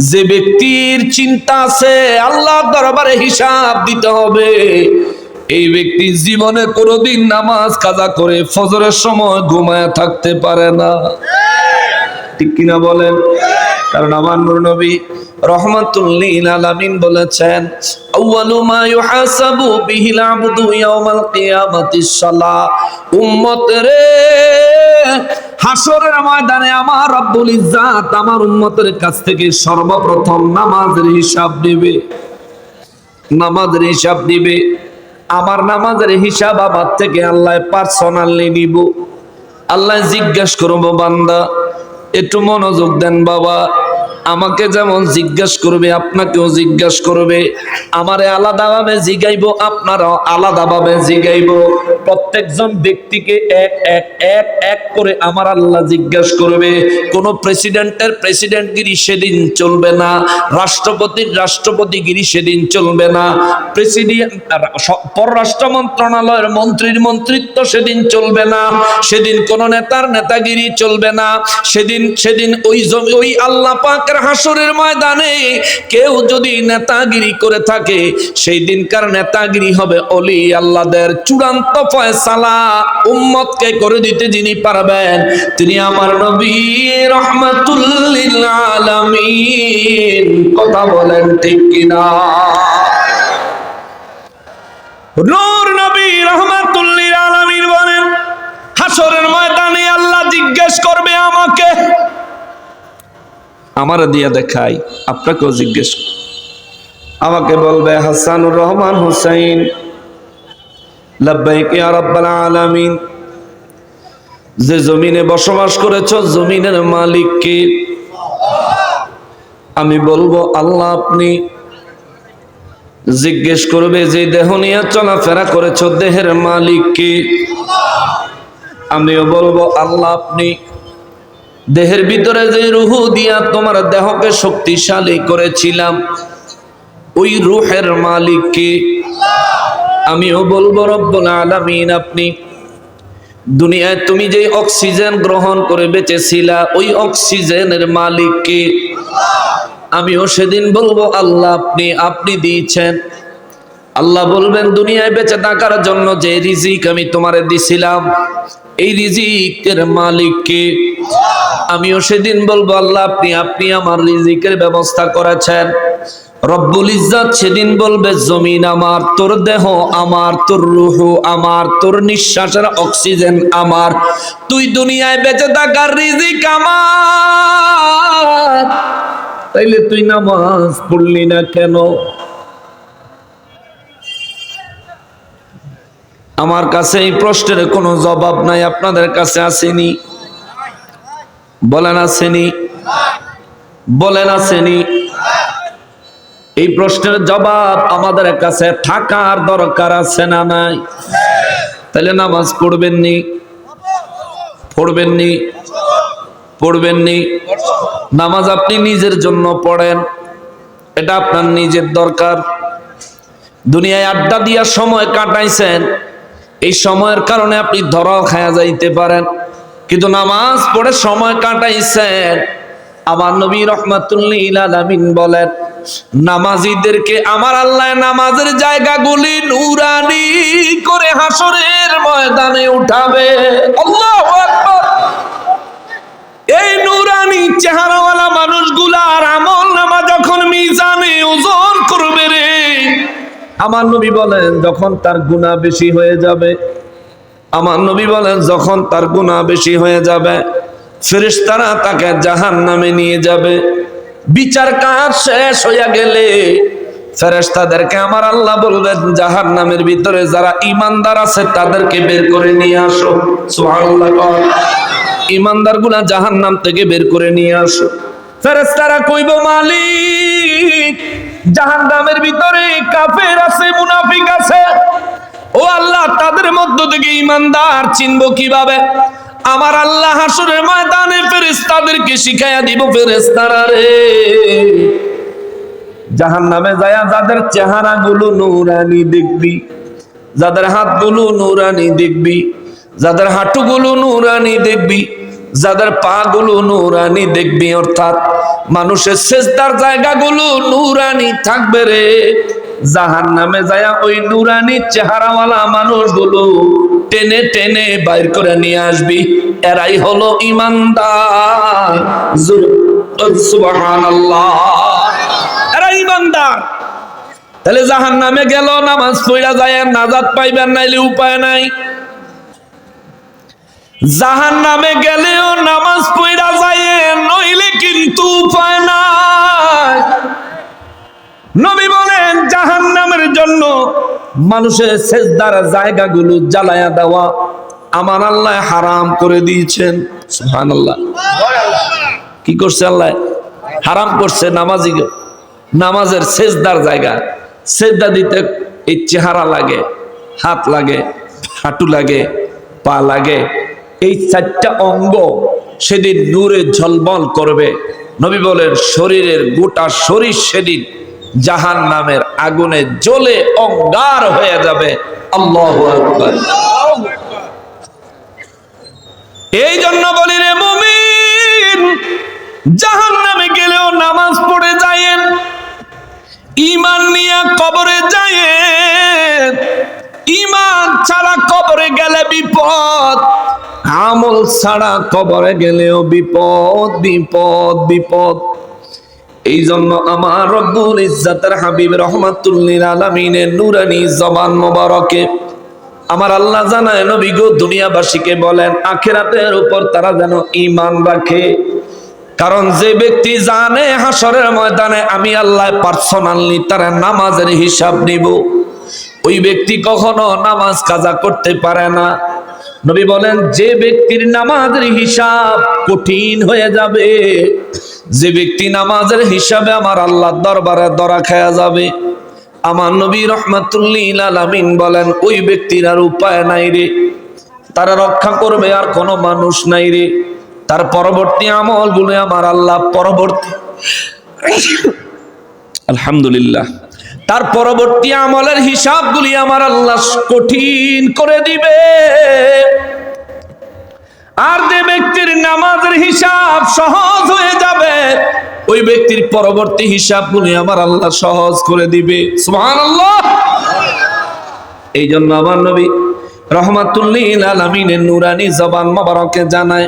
A: যে ব্যক্তির চিন্তা আছে আল্লাহর দরবারে হিসাব দিতে হবে, এই ব্যক্তি জীবনে কোনোদিন নামাজ কাজা করে ফজরের সময় ঘুমায় থাকতে পারে না, ঠিক কিনা বলেন? কারণ আমার নূর নবী রাহমাতুল লিল আলামিন বলেছেন আউয়ালু মা ইউহাসাবু বিহিল আবদু ইয়াউমাল কিয়ামাতিস সালাহ। উম্মত রে, হাসরের ময়দানে আমার রব্বুল ইজ্জাত আমার উম্মতের কাছ থেকে সর্বপ্রথম নামাজের হিসাব নেবে, নামাজের হিসাব দিবে। আমার নামাজের হিসাব আমার থেকে আল্লাহ পার্সোনালি নিব। আল্লাহ জিজ্ঞেস করবো বান্দা একটু মনোযোগ দেন বাবা, আমাকে যেমন জিজ্ঞেস করবে আপনাকেও জিজ্ঞেস করবে, আমারে আলাদাভাবে জিগাইবো, আপনারাও আলাদাভাবে জিগাইবো। প্রত্যেকজন ব্যক্তিকে এক এক এক এক করে আমার আল্লাহ জিজ্ঞেস করবে। কোন প্রেসিডেন্টের প্রেসিডেন্টগিরি সেদিন চলবে না, রাষ্ট্রপতির রাষ্ট্রপতিগিরি সেদিন চলবে না, প্রেসিডেন্ট পররাষ্ট্র মন্ত্রণালয়ের মন্ত্রীর মন্ত্রিত্ব সেদিন চলবে না, সেদিন কোন নেতার নেতাগিরি চলবে না। সেদিন ওই আল্লাহ পাকের হাসরের ময়দানে কেউ যদি নেতাগিরি করে থাকে, সেই দিনকার নেতাগিরি হবে ওলি আল্লাহদের। চূড়ান্ত ফয়সালা উম্মতকে করে দিতে যিনি পারবেন তিনি আমার নবী রাহমাতুল লিল আলামিন। কথা বলেন ঠিক কিনা? নূর নবী রাহমাতুল লিল আলামিন বলেন হাসরের ময়দানে আল্লাহ জিজ্ঞেস করবে আমাকে, আমার দিয়া দেখাই, আপনাকেও জিজ্ঞেস আমাকে বলবে হাসানুর রহমান হুসাইন, লাব্বাইক ইয়া রাব্বাল আলামিন। যে জমিনে বসবাস করেছ জমিনের মালিক কে? আমি বলবো আল্লাহ আপনি। জিজ্ঞেস করবে যে দেহ নিয়ে চলাফেরা করেছ দেহের মালিক কে? আমিও বলবো আল্লাহ আপনি। দেহের ভিতরে যে রূহ দিয়া তোমার দেহকে শক্তিশালী করেছিলাম ওই রূহের মালিক কে? আমিও বলবো রব্বুল আলামিন আপনি। দুনিয়ায় তুমি যে অক্সিজেন গ্রহণ করে বেঁচেছিলা ওই অক্সিজেনের মালিক কে? আমিও সেদিন বলবো আল্লাহ আপনি। আপনি দিয়েছেন। আল্লাহ বলবেন দুনিয়ায় বেঁচে থাকার জন্য যে রিজিক আমি তোমারে দিছিলাম এই রিজিকের মালিক কে? আমিও সেদিন বলবো আল্লাহ আপনি। আপনি আমার রিজিকের ব্যবস্থা করেছেন। রব্বুল ইজ্জত সেদিন বলবে জমিন আমার, তোর দেহ আমার, তোর রূহ আমার, তোর নিঃশ্বাসের অক্সিজেন আমার, তুই দুনিয়ায় বেঁচে থাকার রিজিক আমার, তাইলে তুই নামাজ পড়লি না কেন? আমার কাছে এই প্রশ্নের কোনো জবাব নাই। আপনাদের কাছে আসেনি? বলেন আসেনি? বলেন আসেনি? এই প্রশ্নের জবাব আমাদের কাছে থাকার দরকার আছে না নাই? তাহলে নামাজ পড়বেননি? পড়বেননি? পড়বেননি? নামাজ আপনি নিজের জন্য পড়েন, এটা আপনার নিজের দরকার। দুনিয়ায় আড্ডা দিয়া সময় কাটাইছেন, এই সময়ের কারণে আপনি ধরাও খায়া যাইতে পারেন, কিন্তু নামাজ পড়ে সময় কাটাইছেন। আমার নবী রাহমাতুল্লিল আলামিন বলেন নামাজীদেরকে আমার আল্লাহ নামাজের জায়গাগুলি নূরানি করে হাসরের ময়দানে উঠাবে। আল্লাহু আকবার। এই নূরানি চেহারাওয়ালা মানুষগুলার আমল নামা যখন মিজানে ওজন করবে রে, আমার নবী বলেন যখন তার গুনাহ বেশি হয়ে যাবে, আমার নবী বলেন যখন তার গুনাহ বেশি হয়ে যাবে ফেরেশতারা তাকে জাহান্নামে নিয়ে যাবে। বিচার কাজ শেষ হইয়া গেলে ফেরেশতাদেরকে আমার আল্লাহ বলবেন জাহান্নামের ভিতরে যারা ঈমানদার আছে তাদেরকে বের করে নিয়ে আসো। সুবহানাল্লাহ। ঈমানদারগুলা জাহান্নাম থেকে বের করে নিয়ে আসো। ফেরেশতারা কইব মালিক জাহান্নামের ভিতরে কাফের আছে, মুনাফিক আছে, ও আল্লাহ তাদের মধ্য থেকে ঈমানদার চিনব কিভাবে? আমার আল্লাহ হাসরের ময়দানে ফেরেশতাদেরকে শিখাইয়া দিব, ফেরেশতারা রে জাহান্নামে যায়া যাদের চেহারাগুলো নূরানি দেখবি, যাদের হাতগুলো নূরানি দেখবি, যাদের হাঁটুগুলো নূরানি দেখবি, যাদের পা গুলো নূরানি দেখবি, অর্থাৎ মানুষের সেজদার জায়গাগুলো নূরানি থাকবে রে। জাহান্নামে যায়া ওই নূরানি চেহারাওয়ালা মানুষগুলো টেনে টেনে বাইর করে নিয়ে আসবি। এরাই হলো ঈমানদার। সুবহানাল্লাহ। এরা ঈমানদার। তাহলে জাহান্নামে গেল নামাজ পড়া যায় নাজাত পাইবেন, নাইলে উপায় নাই। জাহান্নামে গেলেও নামাজ পড়া যায়, নইলে কিন্তু উপায় নাই। নবী বলেন জাহান্নামের জন্য মানুষের সেজদার জায়গাগুলো জ্বালায়া দেওয়া আমার আল্লাহ হারাম করে দিয়েছেন। সুবহানাল্লাহ। কি করছে আল্লাহ? হারাম করছে নামাজি নামাজের সেজদার জায়গা। সেজদা দিতে এই চেহারা লাগে, হাত লাগে, হাঁটু লাগে, পা লাগে, এই চারটা অঙ্গ সেদিন নূরে ঝলমল করবে। নবী বলেন শরীরের গোটা শরীর সেদিন জাহান্নামের আগুনে জ্বলে অঙ্গার হয়ে যাবে। আল্লাহু আকবার। এই জন্য বলি রে মুমিন, জাহান্নামে গেলেও নামাজ পড়ে যায়েন, ঈমান নিয়ে কবরে যায়েন। ঈমান ছাড়া কবরে গেলে বিপদ, আমল ছাড়া কবরে গেলেও বিপদ, বিপদ, বিপদ। এই জন্য আমার রব্বুল ইজ্জতের হাবিব রহমাতুল্লিল আলামিনের নূরানি জবান মোবারকে আমার আল্লাহ জানায় নবী গো দুনিয়াবাসীকে বলেন আখিরাতের উপর তারা যেন ঈমান রাখে। কারণ যে ব্যক্তি জানে হাসরের ময়দানে আমি আল্লাহ পার্সোনালি তার নামাজের হিসাব নিব, ওই ব্যক্তি কখনো নামাজ কাজা করতে পারে না। নবী বলেন, যে ব্যক্তির নামাজের হিসাব কঠিন হয়ে যাবে, যে ব্যক্তি নামাজের হিসাবে আমার আল্লাহর দরবারে ধরা খেয়া যাবে, আমার নবী রাহমাতুল্লিল আলামিন বলেন, ওই ব্যক্তির আর উপায় নাই রে, তারা রক্ষা করবে আর কোনো মানুষ নাই রে। তার পরবর্তী আমলগুলো আমার আল্লাহ আলহামদুলিল্লাহ, তার পরবর্তী আমলের হিসাবগুলি আমার আল্লাহ কঠিন করে দিবে। আর যে ব্যক্তির নামাজের হিসাব সহজ হয়ে যাবে, ওই ব্যক্তির পরবর্তী হিসাবগুলি আমার আল্লাহ সহজ করে দিবে। সুবহানাল্লাহ। এই জন্য আমার নবী রাহমাতুল্লিল আলামিনের নুরানি জবান মোবারকে জানায়,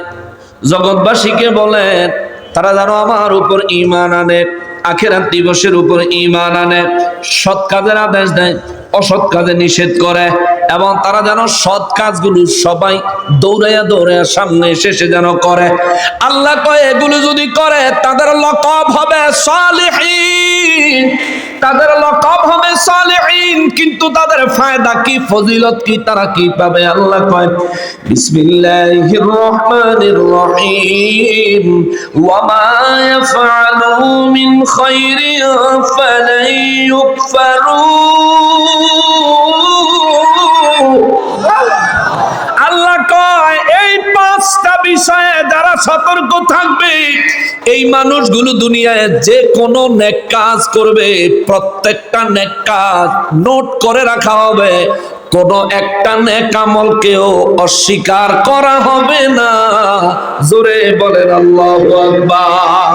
A: জগৎবাসীকে বলেন, তারা যেন আমার উপর ঈমান আনে, আখিরাত দিবসের উপর ঈমান আনে, সৎ কাজের আদেশ দেয়, অসৎ কাজে নিষেধ করে, এবং তারা যেন সৎ কাজগুলো সবাই দৌড়াইয়া দৌড়াইয়া সামনে শেষে যেন করে। আল্লাহ কয়, এগুলো যদি করে তাদের লকব হবে সালিহিন, তাদের লকব হবে সালিহিন, কিন্তু তাদের ফায়দা কি, ফজিলত কি, তারা কি পাবে? আল্লাহ কয়, বিসমিল্লাহির রহমানির রহিম, ওয়া মা ইয়াফআলু মিন খায়রিন ফালান ইউকফারু। আল্লাহ কয়, এই পাঁচটা বিষয়ে যারা সতর্ক থাকবে, এই মানুষগুলো দুনিয়ায় যে কোনো নেক কাজ করবে, প্রত্যেকটা নেক কাজ নোট করে রাখা হবে, কোন একটা নেক আমলকেও অস্বীকার করা হবে না। জোরে বলেন আল্লাহু আকবার।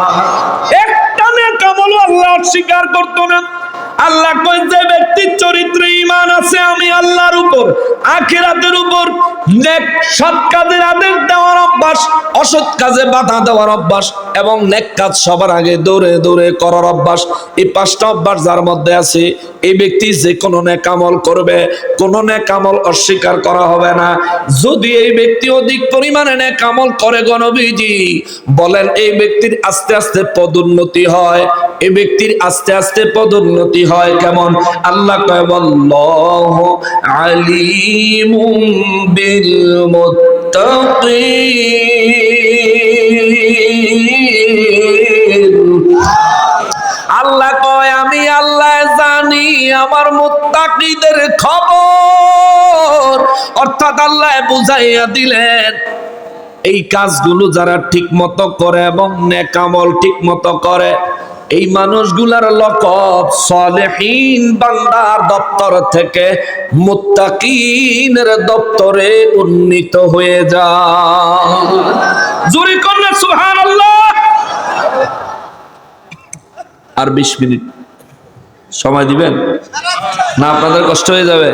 A: একটা নেক আমল আল্লাহ অস্বীকার করতো না। আল্লাহ কয়, যে ব্যক্তির চরিত্রে ঈমান আছে আমি আল্লাহর উপর, আখিরাতের উপর, নেক সৎ কাজের আদেশ দেওয়ার অভ্যাস, অসৎ কাজে বাধা দেওয়ার অভ্যাস, এবং নেক কাজ সবার আগে দৌড়ে দৌড়ে করার অভ্যাস, এই পাঁচটা অভ্যাস যার মধ্যে আছে, এই ব্যক্তি যে কোনো নেক আমল করবে, কোনো নেক আমল অস্বীকার করা হবে না। যদি এই ব্যক্তি অধিক পরিমাণে নেক আমল করে, নবীজি বলেন, এই ব্যক্তির আস্তে আস্তে পদোন্নতি হয়, এই ব্যক্তির আস্তে আস্তে পদোন্নতি হয়। কেমন? আল্লাহ কয়, আল্লাহু আলিমুম বিল মুত্তাকিন। আল্লাহ কয়, আমি আল্লাহ জানি আমার মুত্তাকিদের খবর। অর্থাৎ আল্লাহ বুঝাইয়া দিলেন, এই কাজগুলো যারা ঠিক মতো করে এবং নেক আমল ঠিক মতো করে, এই মানুষগুলার লকব সালেহীন বান্দার দপ্তর থেকে মুত্তাকিনের দপ্তরে উন্নীত হয়ে যায়। জোরে কন্যা সুবহানাল্লাহ। আর 20 মিনিট সময় দিবেন না? আপনাদের কষ্ট হয়ে যাবে।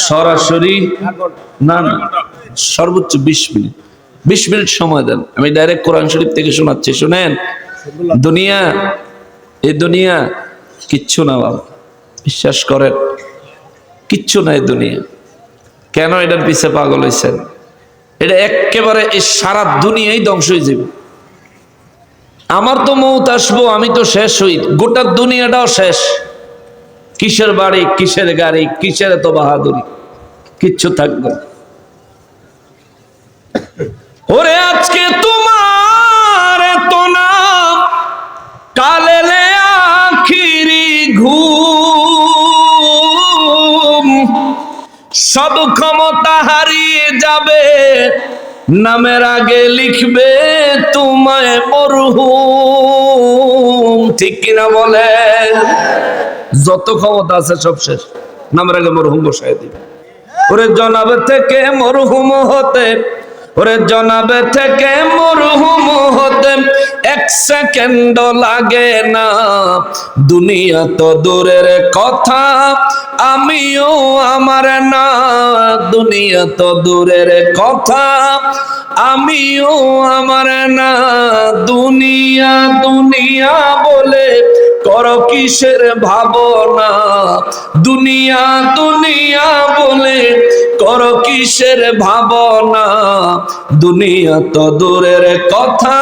A: সরাসরি না, সর্বোচ্চ 20 মিনিট, 20 মিনিট সময় দেন। আমি ডাইরেক্ট কোরআন শরীফ থেকে শোনাচ্ছি, শুনেন। দুনিয়া, এই দুনিয়া কিচ্ছু না বাবা, বিশ্বাস করেন, কিচ্ছু না এই দুনিয়া। কেন এটার পিছে পাগল হয়েছেন? এটা একেবারে এই সারা দুনিয়াই ধ্বংস হয়ে যাবে। আমার তো মৌত আসবো, আমি তো শেষ হই, গোটা দুনিয়াটাও শেষ। কিসের বাড়ি, কিসের গাড়ি, কিসের এত বাহাদুরি, কিচ্ছু থাকবে না। ওরে আজকে তোমার এত নাম, কালেলে আখিরি ঘুম, সব ক্ষমতা হারিয়ে যাবে, নামের আগে লিখবে তোমায় মরহুম। ঠিক কিনা বলেন? যত ক্ষমতা আছে সব শেষ, নামের আগে মরহুম বসায় দিবে। ওরে জনাবে থেকে মরহুম হতে, ওরে জনাবে থেকে মরহুম হতে 1 সেকেন্ড লাগে না। দুনিয়া তো দূরের কথা, আমিও আমার না। দুনিয়া তো দূরের কথা, আমিও আমার না। দুনিয়া দুনিয়া বলে করো কিসের ভাবনা, দুনিয়া দুনিয়া বলে করো কিসের ভাবনা। দুনিয়া তো দূরের কথা,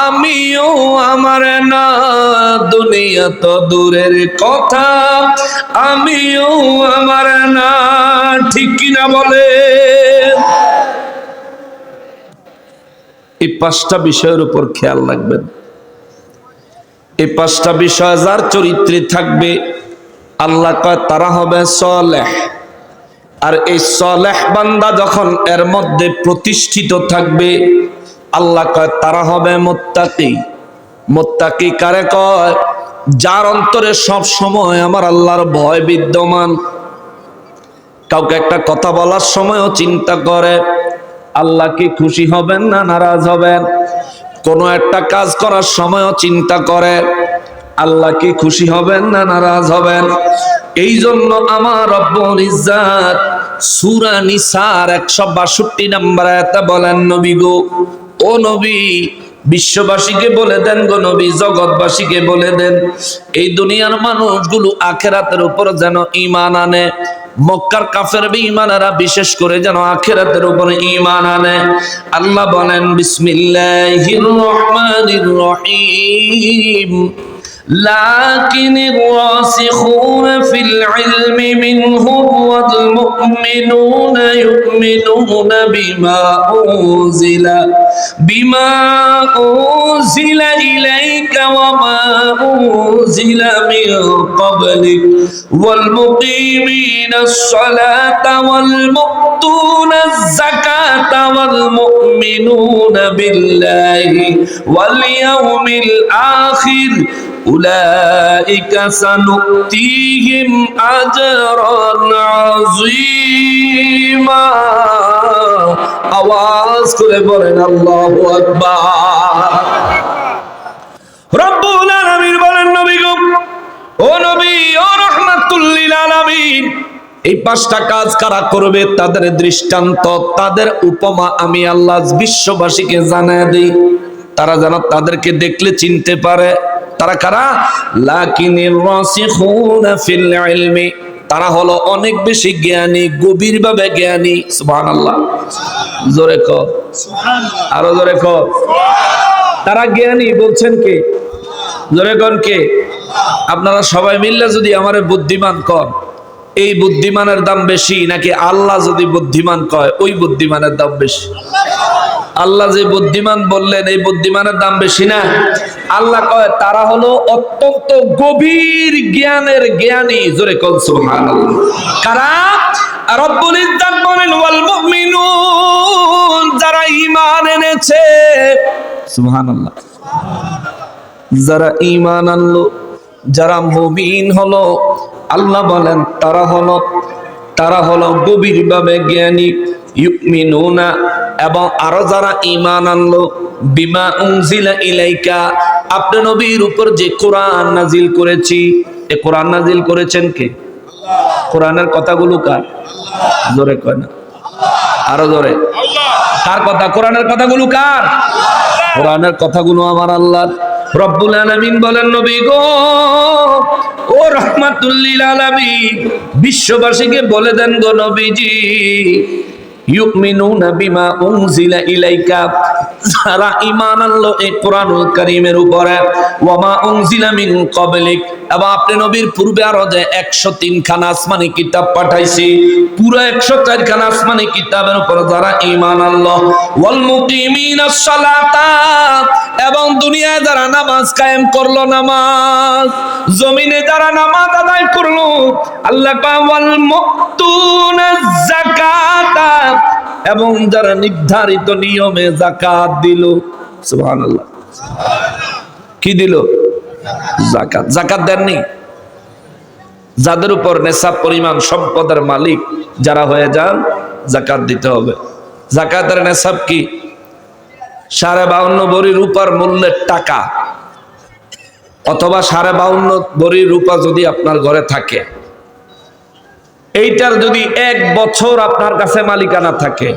A: আমিও আমার না, দুনিয়া তো দূরের কথা, আমিও আমার না। ঠিক কিনা বলে? এই পাঁচটা বিষয়ের উপর খেয়াল রাখবেন। এই পাঁচটা বিষয় যার চরিত্রে থাকবে, আল্লাহ কয় তারা হবে সালেহ। আর এই সালেহ বান্দা যখন এর মধ্যে প্রতিষ্ঠিত থাকবে, আল্লাহ কয় তারা হবে মুত্তাকি। মুত্তাকি কারে কয়? যার অন্তরে সব সময় আমার আল্লাহর ভয় বিদ্যমান। কাউকে একটা কথা বলার সময়ও চিন্তা করে আল্লাহ কি খুশি হবেন না নারাজ হবেন। কোনো একটা কাজ করার সময়ও চিন্তা করে আল্লাহ কি খুশি হবেন না নারাজ হবেন। এই জন্য আমার রব্বুল ইজ্জাত সূরা নিসার 162 নম্বর আয়াতে বলেন, নবী গো, ও নবী, বিশ্ববাসীকে বলে দেন গো নবী, জগৎবাসীকে বলে দেন, এই দুনিয়ার মানুষগুলো আখিরাতের উপর যেন ঈমান আনে। মক্কার কাফের বেঈমানেরা বিশেষ করে যেন আখিরাতের উপর ঈমান আনে। আল্লাহ বলেন, বিসমিল্লাহির রহমানির রহিম, لكن الراسخون في العلم منهم والمؤمنون يؤمنون بما أنزل إليك وما أنزل من قبلك والمقيمين الصلاة والمؤتون الزكاة والمؤمنون بالله واليوم الآخر أولئك سنؤتيهم أجرا عظيما। আওয়াজ করে বলেন আল্লাহু আকবার। রব্বুল আলামিন বলেন, নবী গো, ও নবী, ও রাহমাতুল লিল আলামিন, এই পাঁচটা কাজ কারা করবে তাদের দৃষ্টান্ত, তাদের উপমা আমি আল্লাহ বিশ্ববাসীকে জানায় দিই, তারা যেন তাদেরকে দেখলে চিনতে পারে। তারা কারা? লাকিনির রাসিখুনা ফিল ইলমি, তারা হলো অনেক বেশি জ্ঞানী, গভীরভাবে জ্ঞানী। সুবহানাল্লাহ, জোরে কর সুবহানাল্লাহ, আরো জোরে কর। তারা জ্ঞানী বলছেন কে? জোরে কর কে? আপনারা সবাই মিললে যদি আমারে বুদ্ধিমান কর, এই বুদ্ধিমানের দাম বেশি নাকি আল্লাহ যদি বুদ্ধিমান কয় ওই বুদ্ধিমানের দাম বেশি? আল্লাহ যে বুদ্ধিমান বললেন এই বুদ্ধিমানের দাম বেশি না? আল্লাহ কয় তারা হলো অত্যন্ত গভীর জ্ঞানের জ্ঞানী। জোরে কর সুবহানাল্লাহ। কারা? রব্বুল ইজ্জাত বলেন, ওয়াল মুমিনুন, যারা ঈমান এনেছে। সুবহানাল্লাহ, যারা ঈমান আনলো, যারা মুমিন হলো, আল্লাহ বলেন তারা হলো গভীরভাবে জ্ঞানী। ইউমিনুনা, এবং আরো যারা ঈমান আনলো, বিমা উনজিলা ইলাইকা, আপনি নবীর উপর যে কোরআন নাজিল করেছি, এই কোরআন নাজিল করেছেন কে? আল্লাহ। কোরআনের কথাগুলো কার? আল্লাহ। জোরে কয় না, আরো জোরে। আল্লাহ। কার কথা? কোরআনের কথাগুলো কার? আল্লাহ। কোরআনের কথাগুলো আমার আল্লাহর। রব্বুল আলামিন বলেন, নবী গো, ও রাহমাতুল লিল আলামিন, বিশ্ববাসীকে বলে দেন গো নবীজি, ইউমিনুনা বিমা উনজিলা ইলাইকা, যারা ঈমান আনলো এই কোরআনুল কারীমের উপরে, ওয়া মা উনজিলা মিন ক্বাবলিক, এবং আপনি নবীর পূর্বে আরো যে 103 খানা আসমানি কিতাব পাঠাইছি, পুরো 104 খানা আসমানি কিতাবের উপর যারা ঈমান আনলো, ওয়াল মুকিমিনাস সালাতা, এবং দুনিয়ায় যারা নামাজ কায়েম করলো, নামাজ জমিনে যারা নামাজ আদায় করলো, আল্লাহ কয় ওয়াল মুতুনাজ যাকাতা, এবং যারা নির্ধারিত নিয়মে যাকাত দিল। সুবহানাল্লাহ, কি দিল? যাকাত। যাকাত দেননি? যাদের উপর নেশাব পরিমাণ সম্পদের মালিক যারা হয়ে যান, যাকাত দিতে হবে। যাকাতের নেশাব কি? 52.5 ভরি রূপার মূল্যের টাকা, অথবা 52.5 ভরি রূপা যদি আপনার ঘরে থাকে, এইটার যদি 1 বছর আপনার কাছে মালিকানা থাকে,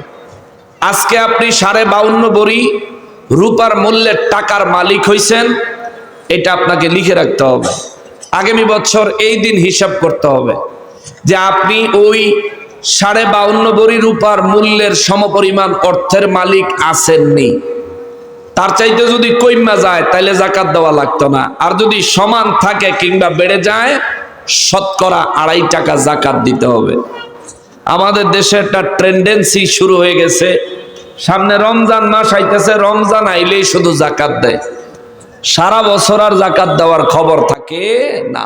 A: আজকে আপনি 52.5 ভরি রূপার মূল্যের টাকার মালিক হইছেন, এটা আপনাকে লিখে রাখতে হবে। আগামী বছর এই দিন হিসাব করতে হবে যে আপনি ওই 52.5 ভরি রূপার মূল্যের সমপরিমাণ অর্থের মালিক আছেননি। তার চাইতে যদি কইমা যায় তাহলে জাকাত দেওয়া লাগতো না, আর যদি সমান থাকে কিংবা বেড়ে যায় শতকরা 2.5 টাকা জাকাত দিতে হবে। আমাদের দেশে একটা টেন্ডেন্সি শুরু হয়ে গেছে, সামনে রমজান মাস আইতেছে, রমজান আইলেই শুধু জাকাত দেয়, সারা বছর আর জাকাত দেওয়ার খবর থাকে না।